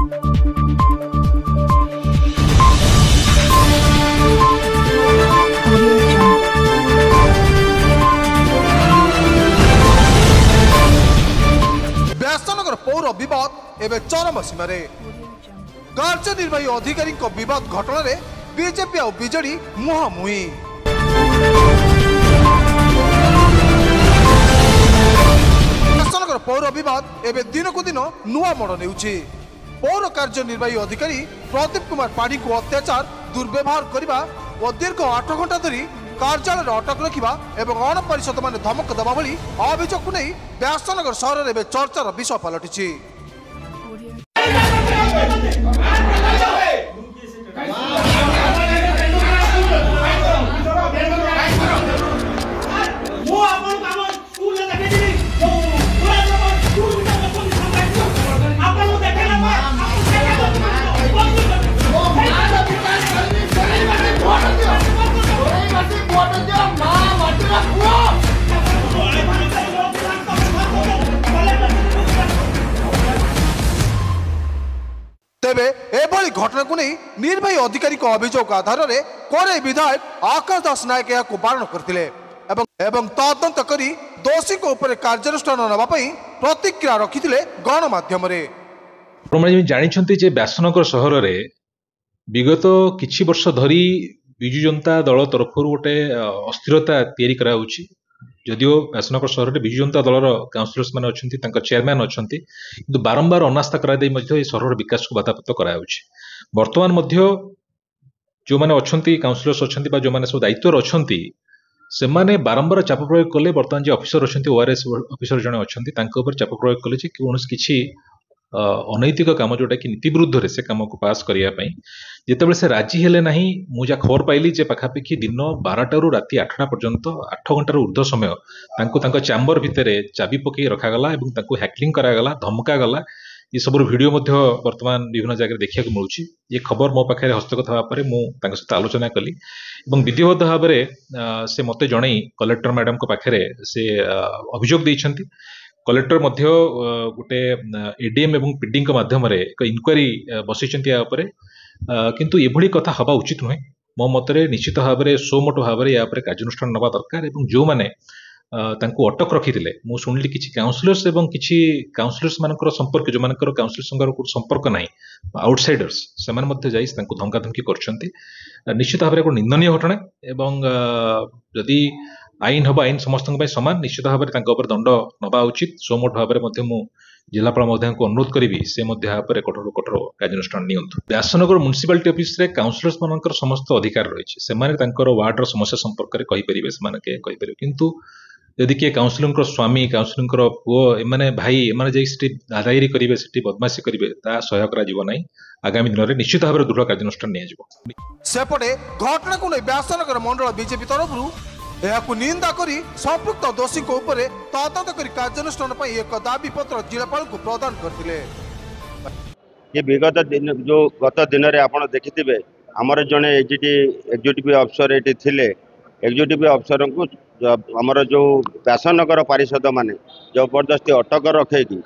व्यासनगर पौर विवाद एवं चरम सीमार कार्यनिर्वाही अधिकारी विवाद घटना रे बीजेपी और बीजेडी मुहांमुही। व्यासनगर पौर विवाद एवं दिन को दिन नुआ मोड़ नेउछि। पौर कार्यनिर्वाही अधिकारी प्रदीप कुमार पाढ़ी को अत्याचार दुर्व्यवहार करने और दीर्घ 8 घंटा धरी कार्यालय अटक रखा एवं अण परिषद मान धमक देवा भली अभियोग को नहीं व्यासनगर सहर में चर्चार विषय पलटि। तेबे एभली घटना को नहीं निर्वाही अधिकारी अभियोग आधार में कोरे विधायक आकाश दास नायक यह बारण करते तदंत करी दोषी कार्यानुष्ठान नापी प्रतिक्रिया रखिते गणमाध्यम जानी व्यासनगर सहर में विगत किछि वर्ष धरी विजु जनता दल तरफ गोटे अस्थिरता तैयारी कराउछि। जदिओ व्यासनगर सहर में विजु जनता दलर काउंसिलर्स मैंने अच्छा चेयरमैन अच्छा किंतु बारंबार अनास्था कराई सहर विकास को बाधाप्राप्त कराउछि। वर्तमान जो मैंने अच्छा काउंसिलर्स अच्छा जो मैंने सब दायित्व अच्छा से माने बारंबार चाप प्रयोग कले। बर्तमान जो ऑफिसर अच्छा ओआरएस ऑफिसर जड़े अच्छा चाप प्रयोग कले कौन किसी अनैतिक काम जोटा कि नीति विरुद्ध से कम को पास करने जितेबाला से राजी हेले ना मुझे खबर पाइली जे पाखापाखि दिन 12 राति 8टा पर्यंत 8 घंटार ऊर्ध्व समय चैम्बर भितर चाबी पकई रखागला और हैकलिंग करागला धमकागला। ये सब वीडियो वर्तमान विभिन्न जगह देखा मिलूँ। ये खबर मो पाखे हस्तगत होगापर मुझे सहित आलोचना कली और विधिवत भाव में से मत जन कलेक्टर मैडम को पाखे से अभियोग देइछंती। कलेक्टर गोटे एडीएम एवं पीडी माध्यम एक इनक्वारी बसई किंतु एभली कथा हवा उचित नुहे। मो मतरे निश्चित भाव में सोमोट भाव में या कार्यानुष्ठान नवा दरकार। जो मैंने अटक रखी मु शुणिली किसी काउंसिलर्स एवं किसी काउंसिलर्स मानकर संपर्क जो मान काउंसिलर संग संपर्क ना आउटसाइडर्स से धमका धमकी कर निश्चित भाव में निंदनीय घटना एवं जदि आईन हम आईन समस्त सामान निश्चित भाव में दंड नवा उचित। सोमोट भाव में जिलापाल को अनुरोध करी से कठोर कठोर कार्यानुष्ठान नियंतु। व्यासनगर म्युनिसिपालिटी ऑफिस रे काउंसिलर्स मानकर समस्त अधिकार रही से वार्डर समस्या संपर्क में कहीपर किंतु यदि किए काउंसिलर स्वामी काउंसिलर पुओ एमाने भाई एमाने दादागिरी करेंगे से बदमाशी करेंगे सह्य कर आगामी दिन में निश्चित भाव में दृढ़ कार्यानुष्ठान सेपटे घटना को नहीं व्यासनगर मंडल बीजेपी तरफ यह निंदा करी संपुक्त दोषी तदंत कर कार्यानुष्ठान एक दाबी पत्र जिलापाल को प्रदान करते। ये विगत दिन जो गत दिन में आप देखिथे आमर जड़े एग्जीक्यूटिव अफसर ये थे एग्जीक्यूटिव अफसर को आमर जो व्यासनगर पारिषद माने जबरदस्ती अटक रखेगी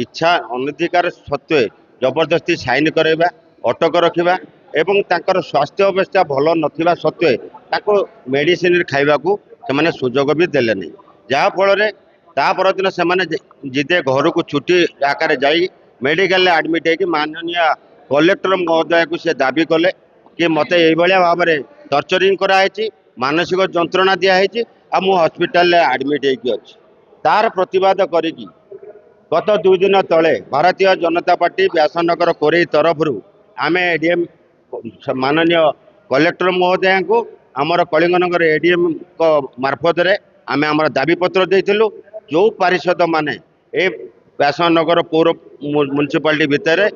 इच्छा अनधिकार सत्वे जबरदस्ती साइन करवा अटक रखा एवं तांकर स्वास्थ्य अवस्था भल नथिबा सत्वे ताको मेडिसिन खाइबा को से सुजोग भी देले नहीं जहाँफल ता परदिन से जिदे घर को छुट्टी आकार जाई मेडिकल एडमिट है माननीय कलेक्टर महोदय को से दाबी कले कि मते यही भाव में टर्चरिंग कराई मानसिक जंत्रणा दिखाई मु हॉस्पिटल एडमिट होगी तार प्रतिवाद करी गत 2 दिन तले भारतीय जनता पार्टी व्यासनगर कोरेई तरफ आम एडीएम माननीय कलेक्टर महोदय को आमर कलिंगनगर एडीएम को मार्फत आम आम दाबी पत्र देलु जो पारिषद माने ए व्यासनगर पौर म्युनिसिपालिटी भितर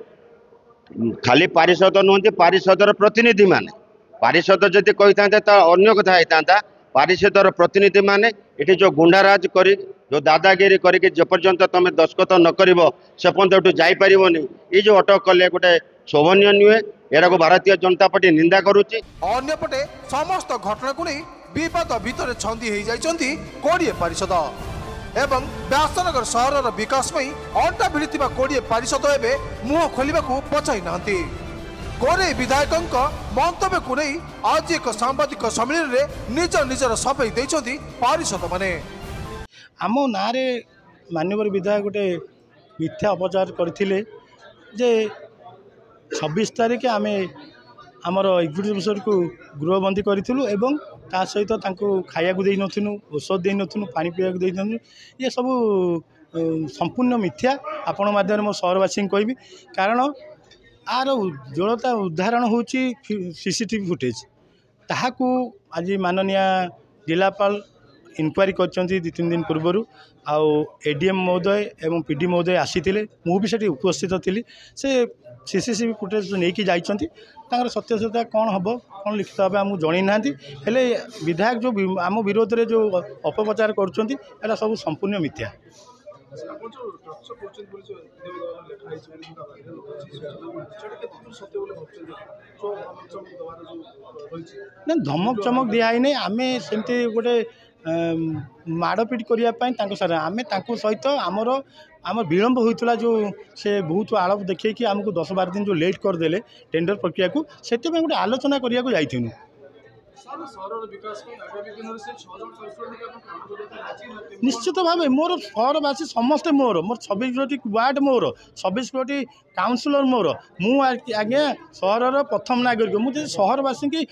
खाली पारिषद नुहति पारिषदर प्रतिनिधि माने पारिषद जदि कही था अन्य कथा होता पारिषदर प्रतिनिधि माने ये जो गुंडाराज कर जो दादागिरी करके जेपर्यंत तुम दस्खत न कर से पर्यंत जापरनि ये जो अटक कले गोटे शोभनीय नुहे एरा को भारतीय जनता पार्टी निंदा करुच्ची। अन्यपटे समस्त घटना को नहीं विवाद भितर छंदी हो जाइछंती कोड़िए पारिषद एवं व्यासनगर सहर विकास में अंटा भिड़ी 20 पारिषद एवं मुह खोलने को पचाई नांती। कोरे विधायकों मंतव्य को नहीं आज एक सांबादिक सम्मेलन में निज निजर सफाई देइछंती पारिषद माने। आम ना माननीय विधायक गोटे मिथ्या अपचार करथिले जे 26 तारिख आम आमर एग्जीक्यूटिव अफिसर को गृहबंदी करूँ एवं ता सहित खाया दे नथुनु औषध दे नथुनु पानी पीवा दे नथुनु ये सब संपूर्ण मिथ्या। आपण माध्यम मो सहरवासी कहबी कारण आर ज्वलता उदाहरण हूँ सीसीटीवी फुटेज ताहाकू आज माननीय जिलापाल इनक्वारी कर 2-3 दिन पूर्वर आउ एडीएम महोदय एवं पीडी महोदय आसीथिले मु भी सेठी उपस्थित थिली से सीसीटीवी फुटेज नहीं जाइछंती तांकर सत्यसत्यता कौन हम कौन लिखित भाव आमको जन ना हेले विधायक जो आम विरोध में जो अपप्रचार कर सब संपूर्ण मिथ्या। ना धमक चमक दिहाई नहीं आम सेमती गोटे माड़पीट करने सारे आम सहित आमर आम विलम्ब होता जो से बहुत आलप देखिए कि आमको 10-12 दिन जो लेट करदे टेंडर प्रक्रिया को से गोटे आलोचना करने जाइथिनु। निश्चित भाव मोर सहरवासी समस्ते मोर 26 वार्ड मोर 26 काउंसिलर मोर आज्ञा सहर प्रथम नागरिक मुझे सहरवासी की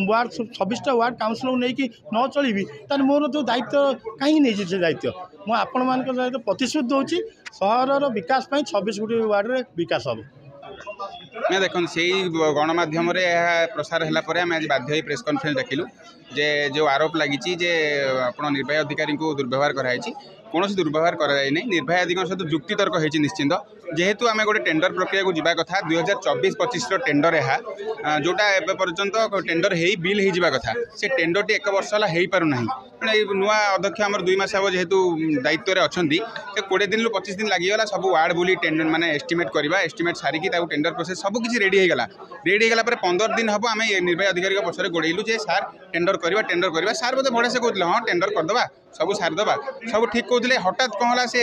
वार्ड 26टा वार्ड काउंसिलर नहीं न चलि तार मोर जो दायित्व कहीं नहीं से दायित्व मु आपण मान प्रतिश्रुत दूसरी सहर विकास 26 गोटी वार्ड रे विकास हम मैं देखो से गणमाध्यम प्रसार है आम आज बाध्य प्रेस कॉन्फ्रेंस डाकिलु जे जो आरोप लगी जे आप निर्वाही अधिकारी को दुर्व्यवहार कराई कौन दुर्व्यवहार कराई नहीं निर्वाही अधिकारी सहित जुक्ति तर्क होती निश्चिंत जेहेतु आम गोटे टेंडर प्रक्रिया को जावा कथा 2024-25 टेंडर है जोटा एवं पर्यंत टेंडर हो बिल हो कथा से टेंडर टी 1 वर्ष है पारना नुआ अध्यक्ष आम 2 मास हम जेहेतु दायित्व में अच्छा 20 दिन 25 दिन लगिगला सब वार्ड बुली टेंडर माने एस्टिमेट करवा एस्टिमेट सारिकी टेंडर प्रोसेस सब किसी रेडी होगा 15 दिन हम आम निर्वाही अधिकारी पछरे गोड़ेलु जे सार टेंडर करवा सार बोलते बढ़िया से कहते हाँ टेंडर करदे सब सारिदे सब ठीक कहते हठात कौन है से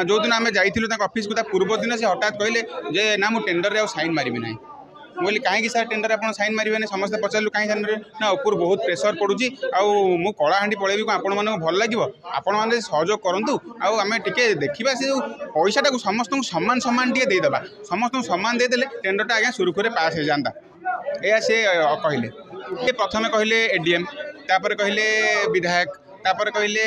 जो दिन आम जाइलु ऑफिस को पूर्व दिन से हठात कहले जे ना मु टेंडर रे साइन मारिबी ना बोली कहीं सर टेंडर आप साइन मारे समस्त पचारू कहीं साइन मारे ना ऊपर बहुत प्रेसर पड़ुची आउ कलाहां पलैबी आपण मानक भल लगे आपण मैंने सहयोग करूँ आम टे देखा से पैसा टाक समस्त सम्मान सम्मान टे देदेबा समस्त सम्मान देदेले टेंडरटा आज्ञा सुरुखुरे पास हो जाता या से कहले प्रथम कहले एडीएम तापर कहले विधायक तापर कहले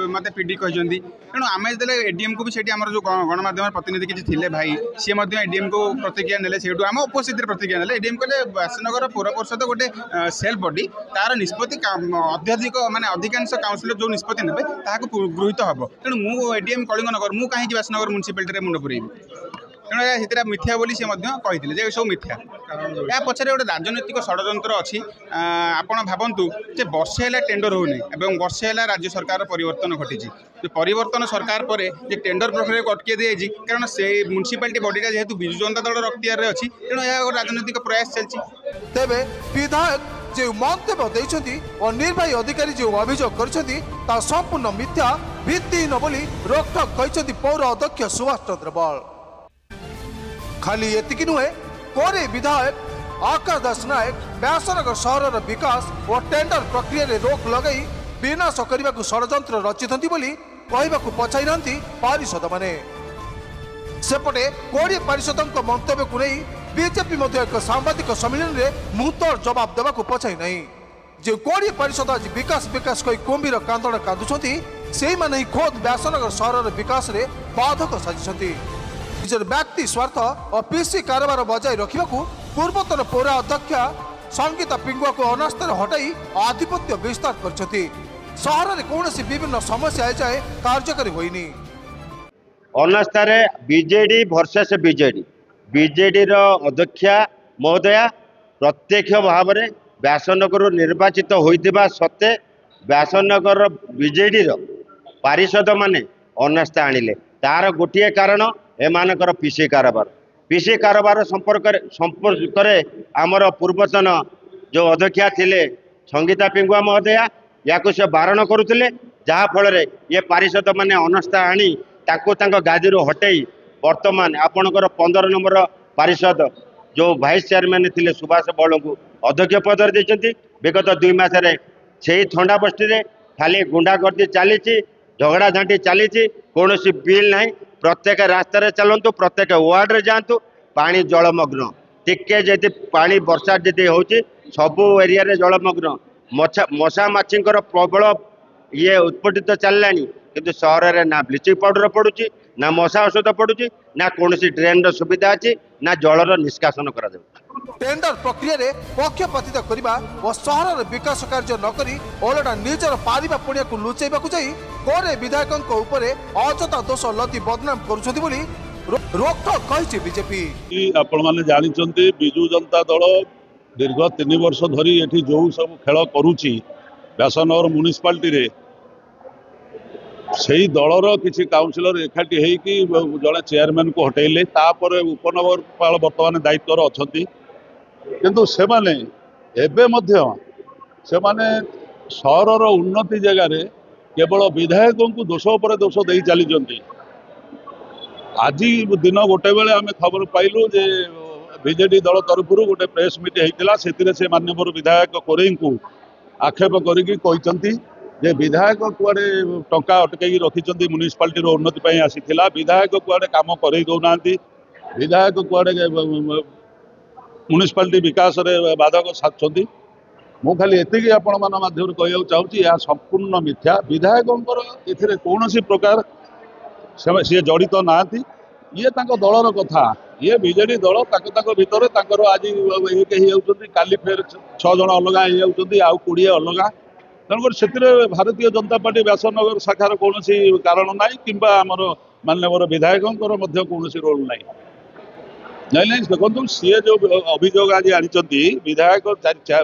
मत पीडी कहते तेणु आम जो एडीएम को भी से जो गणमाध्यम प्रतिनिधि किसी थे भाई सी एडीएम को प्रतिक्रिया ने आम उपस्थित प्रतिक्रिया ने एडीएम कहले व्यासनगर पौर परिषद गोटे सेल्फ बॉडी तार निष्पत्ति अत्यधिक माने अधिकांश काउंसिलर जो निष्पत्ति ने गृहीत हम तेणु मु एडीएम कलिंगनगर मु कहीं व्यासनगर म्युनिसिपालिटी मुंड पुरेबी तेणु मिथ्या बोली से कहते सब मिथ्या या पछरे गोटे राजनैतिक षड्यंत्र अच्छी आपण भावतु जे वर्षे है टेंडर होने और वर्षे है राज्य सरकार परिवर्तन घटी परिवर्तन सरकार पर जे टेंडर प्रक्रिया को अटके दी कारण से म्युनिसिपालिटी बॉडीटा जेहेतु विजु जनता दल अख्तियार अच्छी तेणु यह राजनैतिक प्रयास चलती तेबे विधायक जो मंतव्य देइछंती और निर्वाही अधिकारी जो अभियोग करछंती ता संपूर्ण मिथ्या भित्तिहीन बोली रोकठोक कहछंती पौर अध्यक्ष सुभाष चंद्र बल। खाली एतिकी नुहे कोरे विधायक आकाश दास नायक व्यासनगर सहर विकास और टेंडर प्रक्रिया रे रोक लगाई विनाश करने को षड्यंत्र रचिथंती बोली कहवाकू पछाई नांती पारिषद माने। सेपटे 20 पारिषदों मंतव्य को नहीं बीजेपी एक सांबादिक सम्मेलन में मुहूर्तर जवाब देवाकू पछाई नहीं जो 20 पारिषद आज विकास विकास कही कुंभीर कांदड़ कांदुछंती सेही माने ही खोद व्यासनगर सहर विकास रे बाधक साजिछंती निजर व्यक्ति स्वार्थ और पीसी कारोबार बजाय रखा पूर्वतन पौर अध्यक्षा संगीता पिंगुआ को अनास्था हटाई आधिपत्य विस्तार करछंती सहर में कौन विभिन्न समस्या जाए कार्यकारी होइनी अनास्था बीजेडी वर्सेस बीजेडी अध्यक्षा महोदया प्रत्यक्ष भाव में व्यासनगर निर्वाचित होइतिबा सत्ते व्यासनगर बीजेडी पारिषद माने अनास्था आनिले तार गोटे कारण एमानकर पीसी कारोबार संपर्क आमर पूर्वतन जो अध्यक्षा थिले संगीता पिंगुआ महोदया या से बारण करुले ଯାହାଫଳରେ ଏ ପାରିଷଦ ମାନେ ଅନାସ୍ଥା ଆଣି ତାଙ୍କ ଗାଦିରୁ ହଟେଇ ବର୍ତ୍ତମାନ ଆପଣଙ୍କର 15 ନମ୍ବର ପାରିଷଦ ଯେଉଁ ଭାଇସ୍ ଚେୟାରମ୍ୟାନ୍ ଥିଲେ ସୁଭାଷ ବଳଙ୍କୁ ଅଧ୍ୟକ୍ଷ ପଦରେ ଦେଇଛନ୍ତି। ବିଗତ 2 ମାସରେ ସେହି ଥଣ୍ଡା ବସ୍ତିରେ ଖାଲି ଗୁଣ୍ଡାଗର୍ଦ୍ଦି ଚାଲିଛି, ଝଗଡ଼ାଝାଣ୍ଟି ଚାଲିଛି, କୌଣସି ବିଲ୍ ନାହିଁ। ପ୍ରତ୍ୟେକ ରାସ୍ତାରେ ଚାଲନ୍ତୁ, ପ୍ରତ୍ୟେକ ୱାର୍ଡରେ ଯାଆନ୍ତୁ, ପାଣି ଜଳମଗ୍ନ। ଟିକେ ଯଦି ପାଣି ବର୍ଷା ଯଦି ହେଉଛି ସବୁ ଏରିଆରେ ଜଳମଗ୍ନ। ମଶା ମାଛିଙ୍କର ପ୍ରବଳ ଇଏ ଉତ୍ପତ୍ତିତ ଚାଲିଲାଣି, କିନ୍ତୁ ସହରରେ ନା ବ୍ଲିଚିଂ ପାଉଡର ପଡୁଛି, ନା ମଶା ଔଷଧ ପଡୁଛି, ନା କୌଣସି ଡ୍ରେନ୍ର ସୁବିଧା ଅଛି, ନା ଜଳର ନିଷ୍କାସନ କରାଯାଉଛି। ଟେଣ୍ଡର ପ୍ରକ୍ରିୟାରେ ପକ୍ଷପାତିତା କରିବା ଓ ସହରର ବିକାଶ କାର୍ଯ୍ୟ ନକରି ଓଲଟା ନିଜର ପାରିବା ପୁଣିଆକୁ ଲୁଚାଇବାକୁ ଯାଇ ପରେ ବିଧାୟକଙ୍କ ଉପରେ ଅଯଥା ଦୋଷ ଲଦି ବଦନାମ କରୁଛନ୍ତି ବୋଲି ରୋକଠୋକ କହିଛି ବିଜେପି। ଆପଣମାନେ ଜାଣିଛନ୍ତି ବିଜୁ ଜନତା ଦଳ ଦୀର୍ଘ 3 ବର୍ଷ ଧରି ଏଠି ଯେଉଁ ସବୁ ଖେଳ କରୁଛି ବ୍ୟାସନଗର ମ୍ୟୁନିସିପାଲିଟିରେ, ସେଇ ଦଳର କିଛି କାଉନସିଲର ଏକାଠି ହେଇକି ଜଣେ ଚେୟାରମ୍ୟାନକୁ ହଟେଇଲେ। ତାପରେ ଉପନଗରପାଳ ବର୍ତ୍ତମାନ ଦାୟିତ୍ୱରେ ଅଛନ୍ତି, କିନ୍ତୁ ସେମାନେ ଏବେ ମଧ୍ୟ ସେମାନେ ସହରର ଉନ୍ନତି ଜାଗାରେ କେବଳ ବିଧାୟକଙ୍କୁ ଦୋଷ ଉପରେ ଦୋଷ ଦେଇ ଚାଲିଛନ୍ତି। ଆଜି ଦିନ ଗୋଟେ ବେଳେ ଆମେ ଖବର ପାଇଲୁ ଯେ ବିଜେଡି ଦଳ ତରଫରୁ ଗୋଟେ ପ୍ରେସ୍ ମିଟ୍ ହେଇଥିଲା, ସେଥିରେ ସେ ମାନ୍ୟବର ବିଧାୟକ କୋରେଇଙ୍କୁ ଆକ୍ଷେପ କରିକି କହିଛନ୍ତି ଯେ ବିଧାୟକ କୁଆଡ଼େ ଟଙ୍କା ଅଟକେଇକି ରଖିଛନ୍ତି, ମ୍ୟୁନିସିପାଲିଟିର ଉନ୍ନତି ପାଇଁ ଆସିଥିଲା, ବିଧାୟକ କୁଆଡ଼େ କାମ କରେଇ ଦେଉନାହାନ୍ତି, ବିଧାୟକ କୁଆଡ଼େ ମ୍ୟୁନିସିପାଲିଟି ବିକାଶରେ ବାଧକ ସାଜୁଛନ୍ତି। ମୁଁ ଖାଲି ଏତିକି ଆପଣମାନଙ୍କ ମାଧ୍ୟମରେ କହିବାକୁ ଚାହୁଁଛି, ଏହା ସମ୍ପୂର୍ଣ୍ଣ ମିଥ୍ୟା। ବିଧାୟକଙ୍କର ଏଥିରେ କୌଣସି ପ୍ରକାର ସିଏ ଜଡ଼ିତ ନାହାନ୍ତି। ଇଏ ତାଙ୍କ ଦଳର କଥା, ଇଏ ବିଜେଡି ଦଳ, ତାଙ୍କ ଭିତରେ ତାଙ୍କର ଆଜି ଏକ ହେଇଯାଉଛନ୍ତି, କାଲି ଫେର 6 ଜଣ ଅଲଗା ହେଇଯାଉଛନ୍ତି, ଆଉ 20 ଅଲଗା। ତେଣୁକରି ସେଥିରେ ଭାରତୀୟ ଜନତା ପାର୍ଟି ବ୍ୟାସନଗର ଶାଖାର କୌଣସି କାରଣ ନାହିଁ, କିମ୍ବା ଆମର ମାନ୍ୟବର ବିଧାୟକଙ୍କର ମଧ୍ୟ କୌଣସି ରୋଲ ନାହିଁ। ନାଇଁ ଦେଖନ୍ତୁ, ସିଏ ଯେଉଁ ଅଭିଯୋଗ ଆଜି ଆଣିଛନ୍ତି ବିଧାୟକ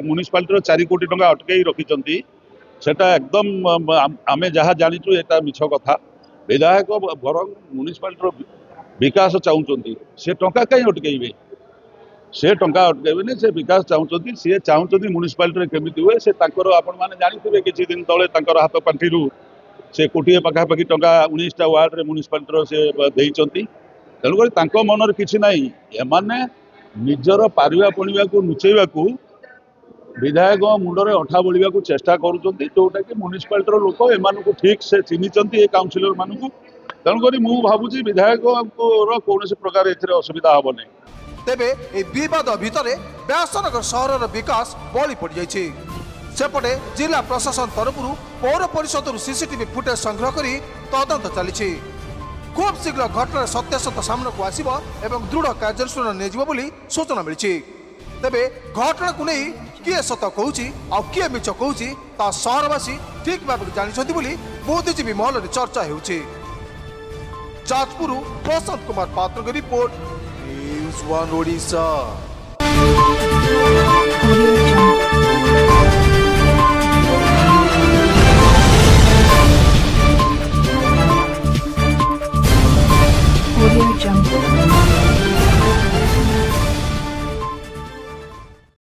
ମ୍ୟୁନିସିପାଲିଟିର 4 କୋଟି ଟଙ୍କା ଅଟକେଇ ରଖିଛନ୍ତି, ସେଟା ଏକଦମ ଆମେ ଯାହା ଜାଣିଛୁ ଏଟା ମିଛ କଥା। ବିଧାୟକ ବରଂ ମ୍ୟୁନିସିପାଲିଟିର ବିକାଶ ଚାହୁଁଛନ୍ତି, ସେ ଟଙ୍କା କାହିଁ ଅଟକେଇବେ? ସେ ଟଙ୍କା ଅଟକେଇବେନି, ସେ ବିକାଶ ଚାହୁଁଛନ୍ତି। ସିଏ ଚାହୁଁଛନ୍ତି ମ୍ୟୁନିସିପାଲିଟିରେ କେମିତି ହୁଏ। ସେ ତାଙ୍କର ଆପଣମାନେ ଜାଣିଥିବେ କିଛି ଦିନ ତଳେ ତାଙ୍କର ହାତ ପାଣ୍ଠିରୁ ସେ କୋଟିଏ ପାଖାପାଖି ଟଙ୍କା 19ଟା ୱାର୍ଡରେ ମ୍ୟୁନିସିପାଲିଟିର ସେ ଦେଇଛନ୍ତି। ତେଣୁକରି ତାଙ୍କ ମନରେ କିଛି ନାହିଁ। ଏମାନେ ନିଜର ପାରିବା ପଣିବାକୁ ଲୁଚେଇବାକୁ ବିଧାୟକ ମୁଣ୍ଡରେ ଅଠା ବୋଳିବାକୁ ଚେଷ୍ଟା କରୁଛନ୍ତି, ଯୋଉଟାକି ମ୍ୟୁନିସିପାଲିଟିର ଲୋକ ଏମାନଙ୍କୁ ଠିକ୍ ସେ ଚିହ୍ନିଛନ୍ତି, ଏ କାଉନସିଲର ମାନଙ୍କୁ। ତେଣୁକରି ମୁଁ ଭାବୁଛି ବିଧାୟକଙ୍କର କୌଣସି ପ୍ରକାର ଏଥିରେ ଅସୁବିଧା ହେବ ନାହିଁ। ତେବେ ଏହି ବିବାଦ ଭିତରେ ବ୍ୟାସନଗର ସହରର ବିକାଶ ବଳି ପଡ଼ିଯାଇଛି। ସେପଟେ ଜିଲ୍ଲା ପ୍ରଶାସନ ତରଫରୁ ପୌର ପରିଷଦରୁ ସିସିଟିଭି ଫୁଟେଜ ସଂଗ୍ରହ କରି ତଦନ୍ତ ଚାଲିଛି। ଖୁବ୍ ଶୀଘ୍ର ଘଟଣାର ସତ୍ୟାସତ୍ୟ ସାମ୍ନାକୁ ଆସିବ ଏବଂ ଦୃଢ଼ କାର୍ଯ୍ୟାନୁଷ୍ଠାନ ନିଆଯିବ ବୋଲି ସୂଚନା ମିଳିଛି। ତେବେ ଘଟଣାକୁ ନେଇ କିଏ ସତ କହୁଛି ଆଉ କିଏ ମିଛ କହୁଛି ତା ସହରବାସୀ ଠିକ୍ ଭାବରେ ଜାଣିଛନ୍ତି ବୋଲି ବୁଦ୍ଧିଜୀବୀ ମହଲରେ ଚର୍ଚ୍ଚା ହେଉଛି। ଯାଜପୁର ପ୍ରଶାନ୍ତ କୁମାର ପାତ୍ରଙ୍କ ରିପୋର୍ଟ, ନ୍ୟୁଜ୍ 1 ଓଡ଼ିଶା।